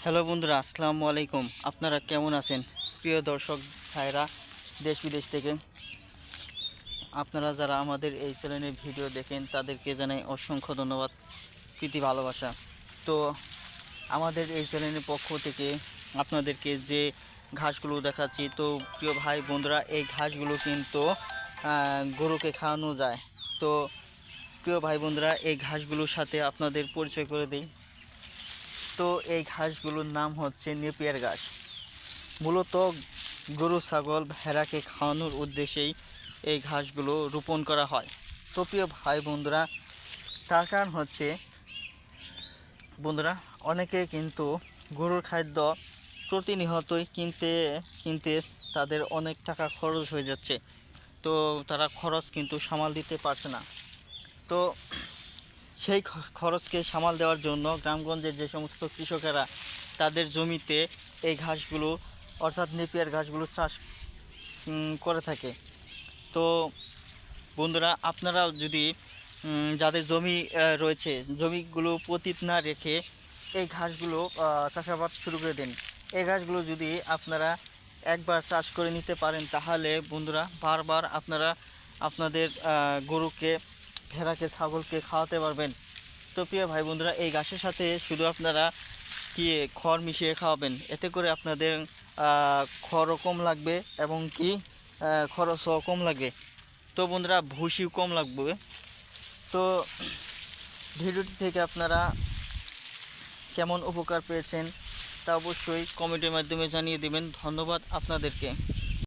Hello বন্ধুরা, আসসালামু আলাইকুম। আপনারা কেমন আছেন? প্রিয় দর্শক ভাইরা দেশ বিদেশ থেকে আপনারা যারা আমাদের এই চ্যানেলে ভিডিও দেখেন তাদেরকে জানাই অসংখ্য ধন্যবাদ, প্রীতি ভালোবাসা। তো আমাদের এই চ্যানেলের পক্ষ থেকে আপনাদেরকে যে ঘাসগুলো দেখাচ্ছি, তো প্রিয় ভাই বন্ধুরা, এই ঘাসগুলো কিন্তু গরুকে খাওয়ানো যায়। তো প্রিয় ভাই বন্ধুরা, এই ঘাসগুলোর সাথে আপনাদের পরিচয় করে দিই। তো এই ঘাসগুলোর নাম হচ্ছে নেপিয়ার ঘাস। মূলত গরু ছাগল ভেড়াকে খাওয়ানোর উদ্দেশ্যেই এই ঘাসগুলো রোপণ করা হয়। তো প্রিয় ভাই বন্ধুরা, তার কারণ হচ্ছে বন্ধুরা, অনেকে কিন্তু গরুর খাদ্য প্রতিনিয়তই কিনতে কিনতে তাদের অনেক টাকা খরচ হয়ে যাচ্ছে। তো তারা খরচ কিন্তু সামাল দিতে পারছে না। তো সেই খরচকে সামাল দেওয়ার জন্য গ্রামগঞ্জের যে সমস্ত কৃষকেরা তাদের জমিতে এই ঘাসগুলো অর্থাৎ নেপিয়ার ঘাসগুলো চাষ করে থাকে। তো বন্ধুরা, আপনারাও যদি যাদের জমি রয়েছে, জমিগুলো পতিত না রেখে এই ঘাসগুলো চাষাবাদ শুরু করে দিন। এই ঘাসগুলো যদি আপনারা একবার চাষ করে নিতে পারেন, তাহলে বন্ধুরা বারবার আপনারা আপনাদের গরুকে, ভেড়াকে, ছাগলকে খাওয়াতে পারবেন। তো প্রিয় ভাই বন্ধুরা, এই ঘাসের সাথে শুধু আপনারা কি খড় মিশিয়ে খাওয়াবেন, এতে করে আপনাদের খড়ও কম লাগবে এবং কি খরচও কম লাগবে। তো বন্ধুরা, ভুসিও কম লাগবে। তো ভিডিওটি থেকে আপনারা কেমন উপকার পেয়েছেন তা অবশ্যই কমেন্টের মাধ্যমে জানিয়ে দেবেন। ধন্যবাদ আপনাদেরকে।